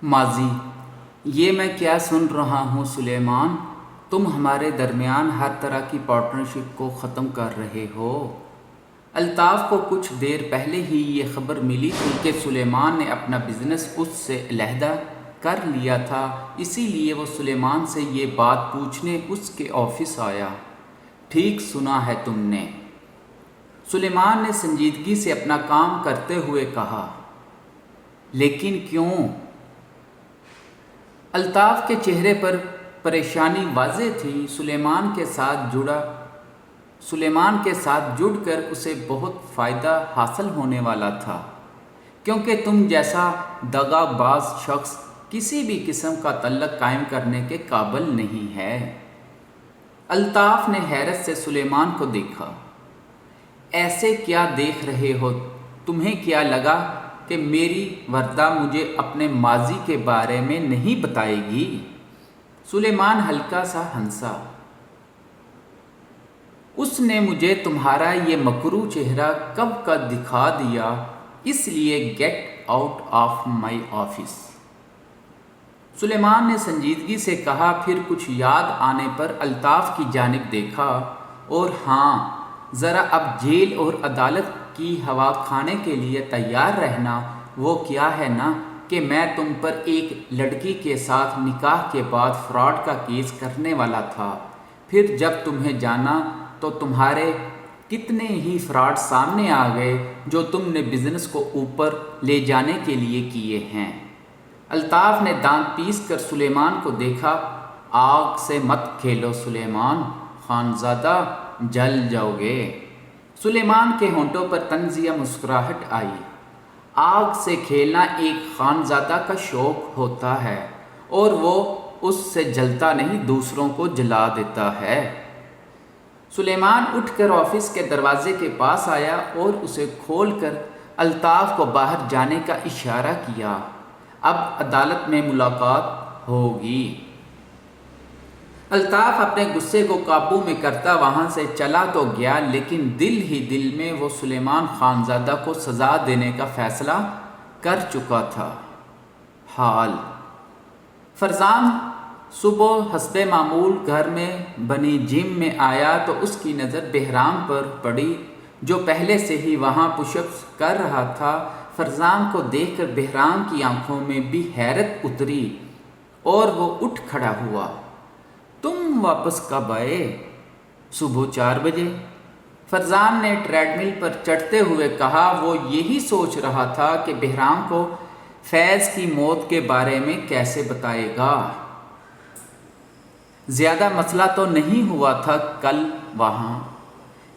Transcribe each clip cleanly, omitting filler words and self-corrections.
ماضی: یہ میں کیا سن رہا ہوں سلیمان، تم ہمارے درمیان ہر طرح کی پارٹنرشپ کو ختم کر رہے ہو۔ الطاف کو کچھ دیر پہلے ہی یہ خبر ملی تھی کہ سلیمان نے اپنا بزنس اس سے علیحدہ کر لیا تھا، اسی لیے وہ سلیمان سے یہ بات پوچھنے اس کے آفس آیا۔ ٹھیک سنا ہے تم نے، سلیمان نے سنجیدگی سے اپنا کام کرتے ہوئے کہا۔ لیکن کیوں؟ الطاف کے چہرے پر پریشانی واضح تھی۔ سلیمان کے ساتھ جڑ کر اسے بہت فائدہ حاصل ہونے والا تھا، کیونکہ تم جیسا دغا باز شخص کسی بھی قسم کا تعلق قائم کرنے کے قابل نہیں ہے۔ الطاف نے حیرت سے سلیمان کو دیکھا۔ ایسے کیا دیکھ رہے ہو؟ تمہیں کیا لگا کہ میری وردہ مجھے اپنے ماضی کے بارے میں نہیں بتائے گی؟ سلیمان ہلکا سا ہنسا۔ اس نے مجھے تمہارا یہ مکروہ چہرہ کب کا دکھا دیا، اس لیے get out of my office. Sulaiman نے سنجیدگی سے کہا، پھر کچھ یاد آنے پر الطاف کی جانب دیکھا۔ اور ہاں، ذرا اب جیل اور عدالت کی ہوا کھانے کے لیے تیار رہنا۔ وہ کیا ہے نا کہ میں تم پر ایک لڑکی کے ساتھ نکاح کے بعد فراڈ کا کیس کرنے والا تھا، پھر جب تمہیں جانا تو تمہارے کتنے ہی فراڈ سامنے آ گئے جو تم نے بزنس کو اوپر لے جانے کے لیے کیے ہیں۔ الطاف نے دانت پیس کر سلیمان کو دیکھا۔ آگ سے مت کھیلو سلیمان خانزادہ، جل جاؤ گے۔ سلیمان کے ہونٹوں پر طنزیہ مسکراہٹ آئی۔ آگ سے کھیلنا ایک خانزادہ کا شوق ہوتا ہے، اور وہ اس سے جلتا نہیں، دوسروں کو جلا دیتا ہے۔ سلیمان اٹھ کر آفس کے دروازے کے پاس آیا اور اسے کھول کر الطاف کو باہر جانے کا اشارہ کیا۔ اب عدالت میں ملاقات ہوگی۔ الطاف اپنے غصے کو قابو میں کرتا وہاں سے چلا تو گیا، لیکن دل ہی دل میں وہ سلیمان خانزادہ کو سزا دینے کا فیصلہ کر چکا تھا۔ حال فرزام صبح حسب معمول گھر میں بنی جم میں آیا تو اس کی نظر بہرام پر پڑی، جو پہلے سے ہی وہاں پش اپس کر رہا تھا۔ فرزام کو دیکھ کر بہرام کی آنکھوں میں بھی حیرت اتری اور وہ اٹھ کھڑا ہوا۔ تم واپس کب آئے؟ صبح 4 بجے، فرزام نے ٹریڈ مل پر چڑھتے ہوئے کہا۔ وہ یہی سوچ رہا تھا کہ بہرام کو فیض کی موت کے بارے میں کیسے بتائے گا۔ زیادہ مسئلہ تو نہیں ہوا تھا کل وہاں؟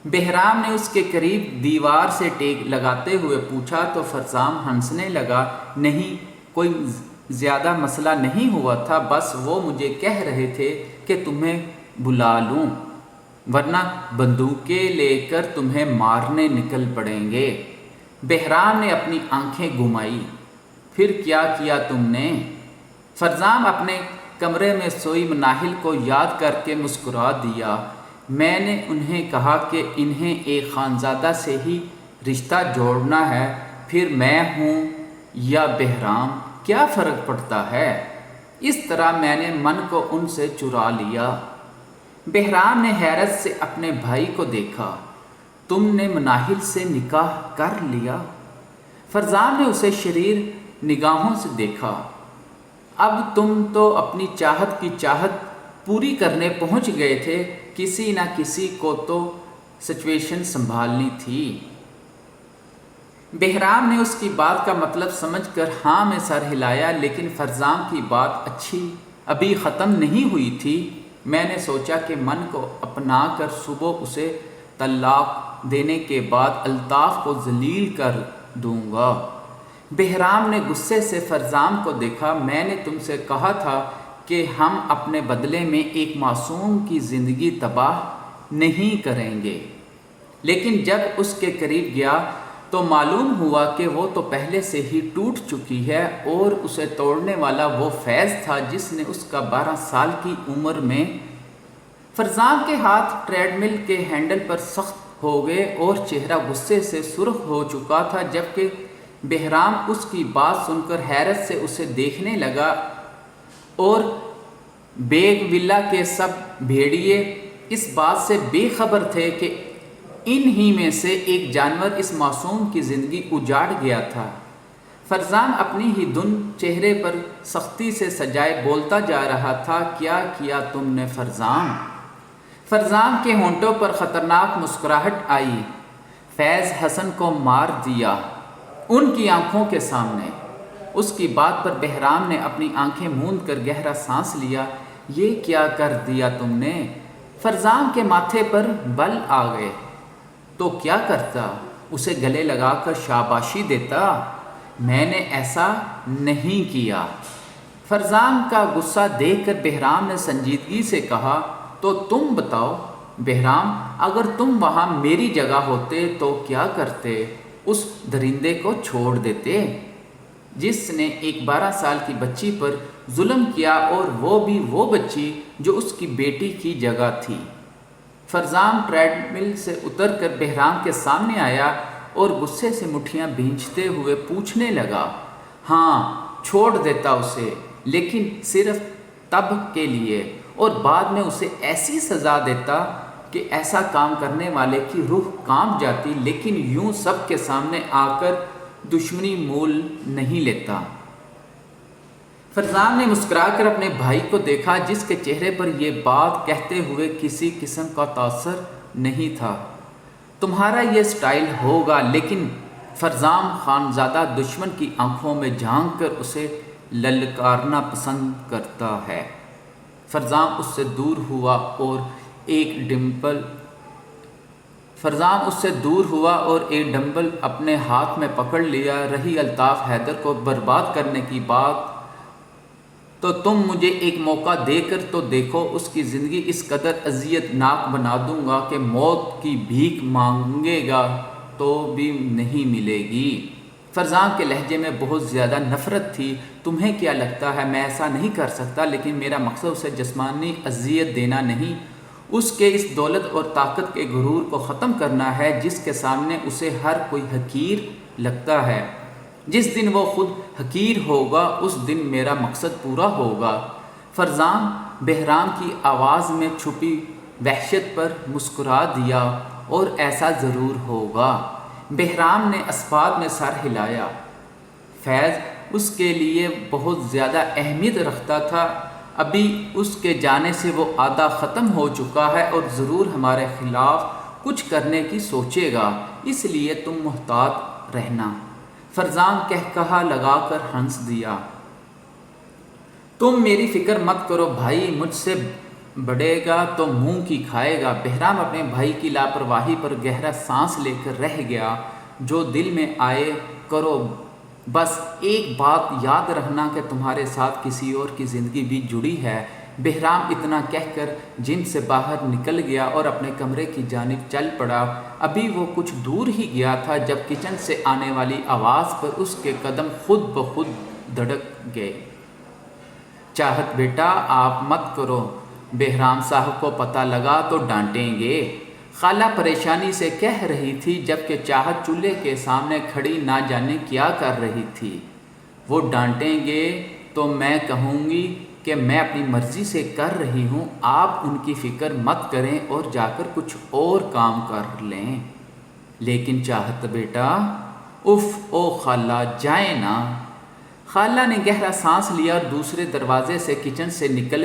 بہرام نے اس کے قریب دیوار سے ٹیک لگاتے ہوئے پوچھا تو فرزام ہنسنے لگا۔ نہیں، کوئی زیادہ مسئلہ نہیں ہوا تھا، بس وہ مجھے کہہ رہے تھے کہ تمہیں بلا لوں، ورنہ بندوقیں لے کر تمہیں مارنے نکل پڑیں گے۔ بہرام نے اپنی آنکھیں گھمائی۔ پھر کیا کیا تم نے؟ فرزام اپنے کمرے میں سوئی مناہل کو یاد کر کے مسکرا دیا۔ میں نے انہیں کہا کہ انہیں ایک خانزادہ سے ہی رشتہ جوڑنا ہے، پھر میں ہوں یا بہرام، کیا فرق پڑتا ہے؟ اس طرح میں نے من کو ان سے چرا لیا۔ بہرام نے حیرت سے اپنے بھائی کو دیکھا۔ تم نے مناہل سے نکاح کر لیا؟ فرزام نے اسے شریر نگاہوں سے دیکھا۔ اب تم تو اپنی چاہت کی چاہت پوری کرنے پہنچ گئے تھے، کسی نہ کسی کو تو سچویشن سنبھالنی تھی۔ بہرام نے اس کی بات کا مطلب سمجھ کر ہاں میں سر ہلایا، لیکن فرزام کی بات ابھی ختم نہیں ہوئی تھی۔ میں نے سوچا کہ من کو اپنا کر صبح اسے طلاق دینے کے بعد الطاف کو ذلیل کر دوں گا۔ بہرام نے غصے سے فرزام کو دیکھا۔ میں نے تم سے کہا تھا کہ ہم اپنے بدلے میں ایک معصوم کی زندگی تباہ نہیں کریں گے، لیکن جب اس کے قریب گیا تو معلوم ہوا کہ وہ تو پہلے سے ہی ٹوٹ چکی ہے، اور اسے توڑنے والا وہ فیض تھا جس نے اس کا 12 سال کی عمر میں۔ فرزام کے ہاتھ ٹریڈ مل کے ہینڈل پر سخت ہو گئے اور چہرہ غصے سے سرخ ہو چکا تھا، جبکہ بہرام اس کی بات سن کر حیرت سے اسے دیکھنے لگا اور بیگ ولا کے سب بھیڑیے اس بات سے بے خبر تھے کہ ان ہی میں سے ایک جانور اس معصوم کی زندگی اجاڑ گیا تھا۔ فرزام اپنی ہی دھن چہرے پر سختی سے سجائے بولتا جا رہا تھا، کیا کیا تم نے فرزام؟ فرزام کے ہونٹوں پر خطرناک مسکراہٹ آئی۔ فیض حسن کو مار دیا ان کی آنکھوں کے سامنے۔ اس کی بات پر بہرام نے اپنی آنکھیں موند کر گہرا سانس لیا۔ یہ کیا کر دیا تم نے؟ فرزام کے ماتھے پر بل آ گئے۔ تو کیا کرتا؟ اسے گلے لگا کر شاباشی دیتا۔ میں نے ایسا نہیں کیا۔ فرزام کا غصہ دیکھ کر بہرام نے سنجیدگی سے کہا، تو تم بتاؤ بہرام، اگر تم وہاں میری جگہ ہوتے تو کیا کرتے؟ اس درندے کو چھوڑ دیتے جس نے ایک 12 سال کی بچی پر ظلم کیا، اور وہ بھی وہ بچی جو اس کی بیٹی کی جگہ تھی۔ فرزام ٹریڈ مل سے اتر کر بہرام کے سامنے آیا اور غصے سے مٹھیاں بھینچتے ہوئے پوچھنے لگا، ہاں چھوڑ دیتا اسے، لیکن صرف تب کے لیے، اور بعد میں اسے ایسی سزا دیتا کہ ایسا کام کرنے والے کی روح کانپ جاتی، لیکن یوں سب کے سامنے آ کر دشمنی مول نہیں لیتا۔ فرزام نے مسکرا کر اپنے بھائی کو دیکھا جس کے چہرے پر یہ بات کہتے ہوئے کسی قسم کا تاثر نہیں تھا۔ تمہارا یہ سٹائل ہوگا، لیکن فرزام خانزادہ دشمن کی آنکھوں میں جھانک کر اسے للکارنا پسند کرتا ہے۔ فرزام اس سے دور ہوا اور ایک ڈمبل اپنے ہاتھ میں پکڑ لیا۔ رہی الطاف حیدر کو برباد کرنے کی بات تو تم مجھے ایک موقع دے کر تو دیکھو، اس کی زندگی اس قدر اذیت ناک بنا دوں گا کہ موت کی بھیک مانگے گا تو بھی نہیں ملے گی۔ فرزام کے لہجے میں بہت زیادہ نفرت تھی۔ تمہیں کیا لگتا ہے میں ایسا نہیں کر سکتا؟ لیکن میرا مقصد اسے جسمانی اذیت دینا نہیں، اس کے اس دولت اور طاقت کے غرور کو ختم کرنا ہے جس کے سامنے اسے ہر کوئی حقیر لگتا ہے۔ جس دن وہ خود حقیر ہوگا اس دن میرا مقصد پورا ہوگا۔ فرزام بہرام کی آواز میں چھپی وحشت پر مسکرا دیا، اور ایسا ضرور ہوگا۔ بہرام نے اسباب میں سر ہلایا۔ فیض اس کے لیے بہت زیادہ اہمیت رکھتا تھا، ابھی اس کے جانے سے وہ آدھا ختم ہو چکا ہے اور ضرور ہمارے خلاف کچھ کرنے کی سوچے گا، اس لیے تم محتاط رہنا۔ فرزام کہا لگا کر ہنس دیا۔ تم میری فکر مت کرو بھائی، مجھ سے بڑھے گا تو منہ کی کھائے گا۔ بہرام اپنے بھائی کی لاپرواہی پر گہرا سانس لے کر رہ گیا۔ جو دل میں آئے کرو، بس ایک بات یاد رکھنا کہ تمہارے ساتھ کسی اور کی زندگی بھی جڑی ہے۔ بہرام اتنا کہہ کر جن سے باہر نکل گیا اور اپنے کمرے کی جانب چل پڑا۔ ابھی وہ کچھ دور ہی گیا تھا جب کچن سے آنے والی آواز پر اس کے قدم خود بخود دھڑک گئے۔ چاہت بیٹا آپ مت کرو، بہرام صاحب کو پتہ لگا تو ڈانٹیں گے، خالہ پریشانی سے کہہ رہی تھی، جبکہ چاہت چولہے کے سامنے کھڑی نہ جانے کیا کر رہی تھی۔ وہ ڈانٹیں گے تو میں کہوں گی کہ میں اپنی مرضی سے کر رہی ہوں، آپ ان کی فکر مت کریں اور جا کر کچھ اور کام کر لیں۔ لیکن چاہت بیٹا، اف او خالہ جائیں نا۔ خالہ نے گہرا سانس لیا اور دوسرے دروازے سے کچن سے نکل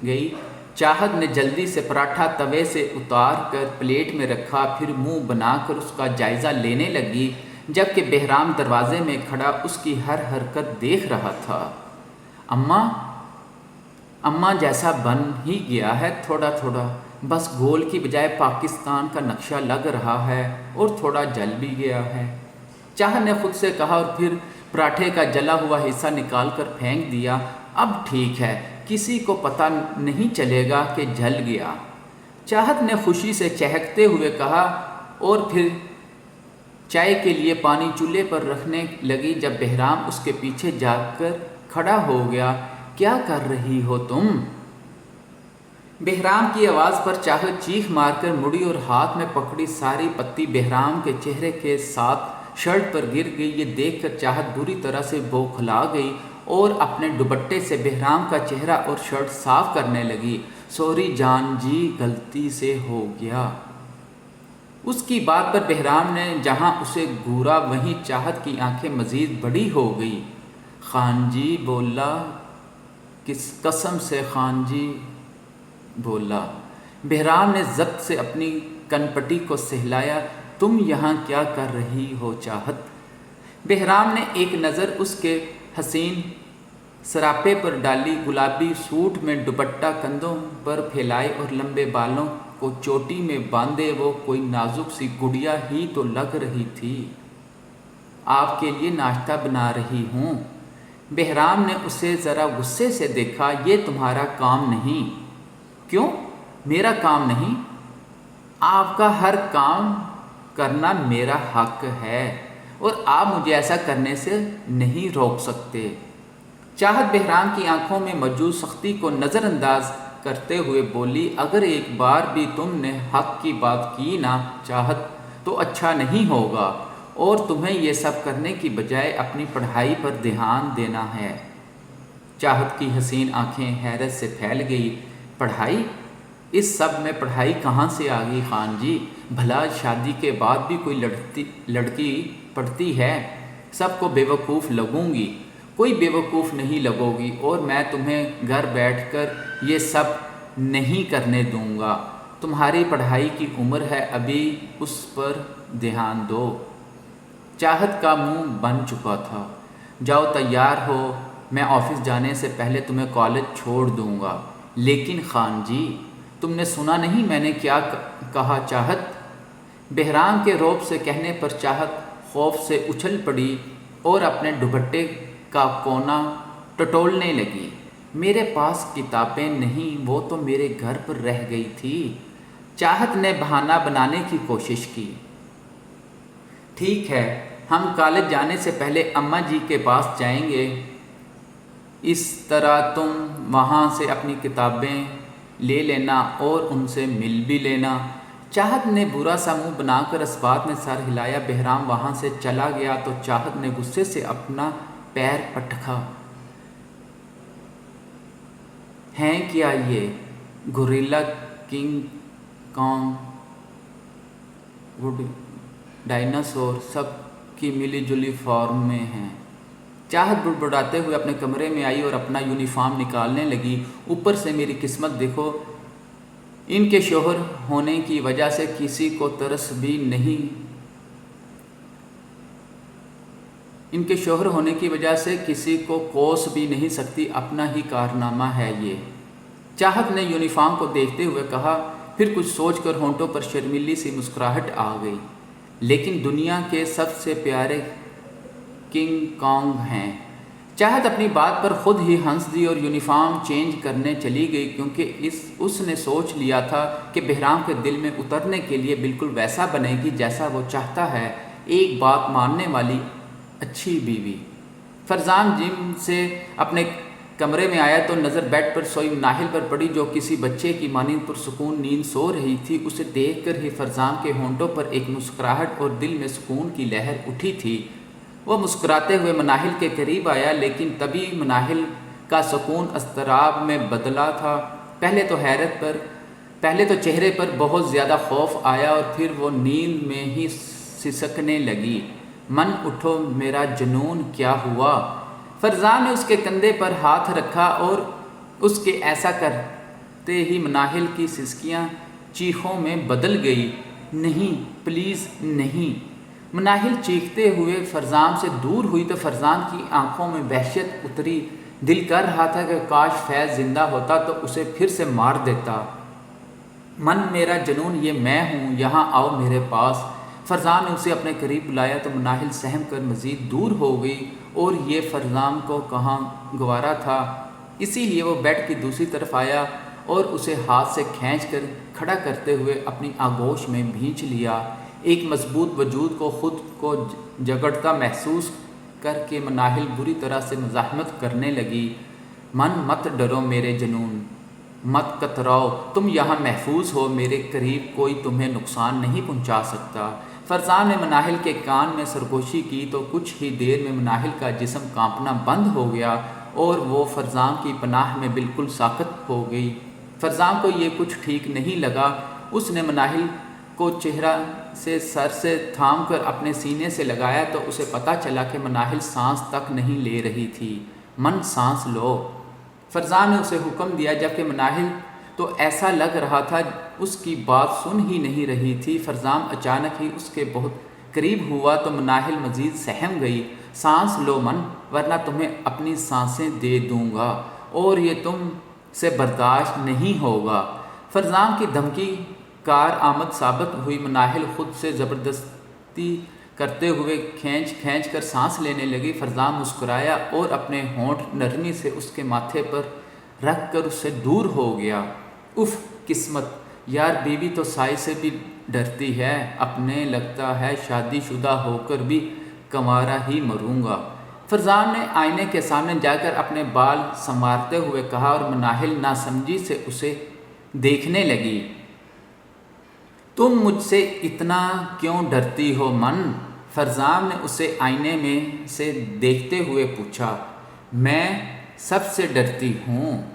گئی۔ چاہت نے جلدی سے پراٹھا توے سے اتار کر پلیٹ میں رکھا، پھر منہ بنا کر اس کا جائزہ لینے لگی، جبکہ بہرام دروازے میں کھڑا اس کی ہر حرکت دیکھ رہا تھا۔ اماں جیسا بن ہی گیا ہے تھوڑا تھوڑا، بس گول کی بجائے پاکستان کا نقشہ لگ رہا ہے اور تھوڑا جل بھی گیا ہے، چاہت نے خود سے کہا، اور پھر پراٹھے کا جلا ہوا حصہ نکال کر پھینک دیا۔ اب ٹھیک ہے، کسی کو پتہ نہیں چلے گا کہ جل گیا، چاہت نے خوشی سے چہکتے ہوئے کہا، اور پھر چائے کے لیے پانی چولہے پر رکھنے لگی جب بہرام اس کے پیچھے جا کر کھڑا ہو گیا۔ کیا کر رہی ہو تم؟ بہرام کی آواز پر چاہت چیخ مار کر مڑی اور ہاتھ میں پکڑی ساری پتی بہرام کے چہرے کے ساتھ شرٹ پر گر گئی۔ یہ دیکھ کر چاہت بری طرح سے بوکھلا گئی اور اپنے دوپٹے سے بہرام کا چہرہ اور شرٹ صاف کرنے لگی۔ سوری جان جی، غلطی سے ہو گیا۔ اس کی بات پر بہرام نے جہاں اسے گھورا وہیں چاہت کی آنکھیں مزید بڑی ہو گئی۔ خان جی بولا، قسم سے خان جی بولا۔ بہرام نے ضبط سے اپنی کنپٹی کو سہلایا۔ تم یہاں کیا کر رہی ہو چاہت؟ بہرام نے ایک نظر اس کے حسین سراپے پر ڈالی۔ گلابی سوٹ میں دوپٹہ کندھوں پر پھیلائے اور لمبے بالوں کو چوٹی میں باندھے وہ کوئی نازک سی گڑیا ہی تو لگ رہی تھی۔ آپ کے لیے ناشتہ بنا رہی ہوں۔ بہرام نے اسے ذرا غصے سے دیکھا۔ یہ تمہارا کام نہیں۔ کیوں میرا کام نہیں؟ آپ کا ہر کام کرنا میرا حق ہے اور آپ مجھے ایسا کرنے سے نہیں روک سکتے۔ چاہت بہرام کی آنکھوں میں موجود سختی کو نظر انداز کرتے ہوئے بولی، اگر ایک بار بھی تم نے حق کی بات کی نا چاہت تو اچھا نہیں ہوگا، اور تمہیں یہ سب کرنے کی بجائے اپنی پڑھائی پر دھیان دینا ہے۔ چاہت کی حسین آنکھیں حیرت سے پھیل گئی۔ پڑھائی؟ اس سب میں پڑھائی کہاں سے آ گئی خان جی؟ بھلا شادی کے بعد بھی کوئی لڑکی پڑھتی ہے؟ سب کو بیوقوف لگوں گی؟ کوئی بیوقوف نہیں لگو گی، اور میں تمہیں گھر بیٹھ کر یہ سب نہیں کرنے دوں گا۔ تمہاری پڑھائی کی عمر ہے، ابھی اس پر دھیان دو۔ چاہت کا منہ بن چکا تھا۔ جاؤ تیار ہو، میں آفس جانے سے پہلے تمہیں کالج چھوڑ دوں گا۔ لیکن خان جی، تم نے سنا نہیں میں نے کیا کہا چاہت؟ بہرام کے روب سے کہنے پر چاہت خوف سے اچھل پڑی اور اپنے دوپٹے کا کونا ٹٹولنے لگی۔ میرے پاس کتابیں نہیں، وہ تو میرے گھر پر رہ گئی تھی۔ چاہت نے بہانہ بنانے کی کوشش کی۔ ٹھیک ہے، ہم کالج جانے سے پہلے اماں جی کے پاس جائیں گے، اس طرح تم وہاں سے اپنی کتابیں لے لینا اور ان سے مل بھی لینا۔ چاہت نے برا سا منہ بنا کر اس بات میں سر ہلایا۔ بہرام وہاں سے چلا گیا تو چاہت نے غصے سے اپنا پیر پٹکا۔ ہیں کیا یہ گوریلا، کنگ کانگ، وڈ ڈائناسور سب کی ملی جلی فارم میں ہیں۔ چاہت بڑبڑاتے ہوئے اپنے کمرے میں آئی اور اپنا یونیفارم نکالنے لگی۔ اوپر سے میری قسمت دیکھو، ان کے شوہر ہونے کی وجہ سے کسی کو ترس بھی نہیں، ان کے شوہر ہونے کی وجہ سے کسی کو کوس بھی نہیں سکتی، اپنا ہی کارنامہ ہے یہ۔ چاہت نے یونیفارم کو دیکھتے ہوئے کہا، پھر کچھ سوچ کر ہونٹوں پر شرمیلی سی مسکراہٹ آ گئی۔ لیکن دنیا کے سب سے پیارے کنگ کانگ ہیں۔ چاہت اپنی بات پر خود ہی ہنس دی اور یونیفارم چینج کرنے چلی گئی، کیونکہ اس نے سوچ لیا تھا کہ بہرام کے دل میں اترنے کے لیے بالکل ویسا بنے گی جیسا وہ چاہتا ہے، ایک بات ماننے والی اچھی بیوی۔ فرزام جم سے اپنے کمرے میں آیا تو نظر بیڈ پر سوئی مناہل پر پڑی، جو کسی بچے کی مانند پرسکون نیند سو رہی تھی۔ اسے دیکھ کر ہی فرزام کے ہونٹوں پر ایک مسکراہٹ اور دل میں سکون کی لہر اٹھی تھی۔ وہ مسکراتے ہوئے مناہل کے قریب آیا، لیکن تبھی مناہل کا سکون اضطراب میں بدلا تھا۔ پہلے تو چہرے پر بہت زیادہ خوف آیا اور پھر وہ نیند میں ہی سسکنے لگی۔ من اٹھو میرا جنون، کیا ہوا؟ فرزان نے اس کے کندھے پر ہاتھ رکھا اور اس کے ایسا کرتے ہی مناہل کی سسکیاں چیخوں میں بدل گئی۔ نہیں، پلیز نہیں۔ مناہل چیختے ہوئے فرزان سے دور ہوئی تو فرزان کی آنکھوں میں وحشت اتری۔ دل کر رہا تھا کہ کاش فیض زندہ ہوتا تو اسے پھر سے مار دیتا۔ من میرا جنون، یہ میں ہوں، یہاں آؤ میرے پاس۔ فرزان نے اسے اپنے قریب بلایا تو مناہل سہم کر مزید دور ہو گئی، اور یہ فرزان کو کہاں گوارا تھا، اسی لیے وہ بیڈ کی دوسری طرف آیا اور اسے ہاتھ سے کھینچ کر کھڑا کرتے ہوئے اپنی آغوش میں بھینچ لیا۔ ایک مضبوط وجود کو خود کو جگڑتا محسوس کر کے مناہل بری طرح سے مزاحمت کرنے لگی۔ من مت ڈرو میرے جنون، مت کتراؤ، تم یہاں محفوظ ہو، میرے قریب کوئی تمہیں نقصان نہیں پہنچا سکتا۔ فرزان نے مناہل کے کان میں سرگوشی کی تو کچھ ہی دیر میں مناہل کا جسم کانپنا بند ہو گیا اور وہ فرزان کی پناہ میں بالکل ساکت ہو گئی۔ فرزان کو یہ کچھ ٹھیک نہیں لگا۔ اس نے مناہل کو چہرہ سے سر سے تھام کر اپنے سینے سے لگایا تو اسے پتہ چلا کہ مناہل سانس تک نہیں لے رہی تھی۔ من سانس لو، فرزان نے اسے حکم دیا، جبکہ مناہل تو ایسا لگ رہا تھا اس کی بات سن ہی نہیں رہی تھی۔ فرزان اچانک ہی اس کے بہت قریب ہوا تو مناہل مزید سہم گئی۔ سانس لو من، ورنہ تمہیں اپنی سانسیں دے دوں گا اور یہ تم سے برداشت نہیں ہوگا۔ فرزان کی دھمکی کار آمد ثابت ہوئی۔ مناہل خود سے زبردستی کرتے ہوئے کھینچ کھینچ کر سانس لینے لگی۔ فرزان مسکرایا اور اپنے ہونٹ نرمی سے اس کے ماتھے پر رکھ کر اس سے دور ہو گیا۔ اف قسمت، یار بیوی تو سائے سے بھی ڈرتی ہے، اپنے لگتا ہے شادی شدہ ہو کر بھی کنوارا ہی مروں گا۔ فرزان نے آئینے کے سامنے جا کر اپنے بال سنوارتے ہوئے کہا اور مناہل ناسمجھی سے اسے دیکھنے لگی۔ تم مجھ سے اتنا کیوں ڈرتی ہو من؟ فرزان نے اسے آئینے میں سے دیکھتے ہوئے پوچھا۔ میں سب سے ڈرتی ہوں۔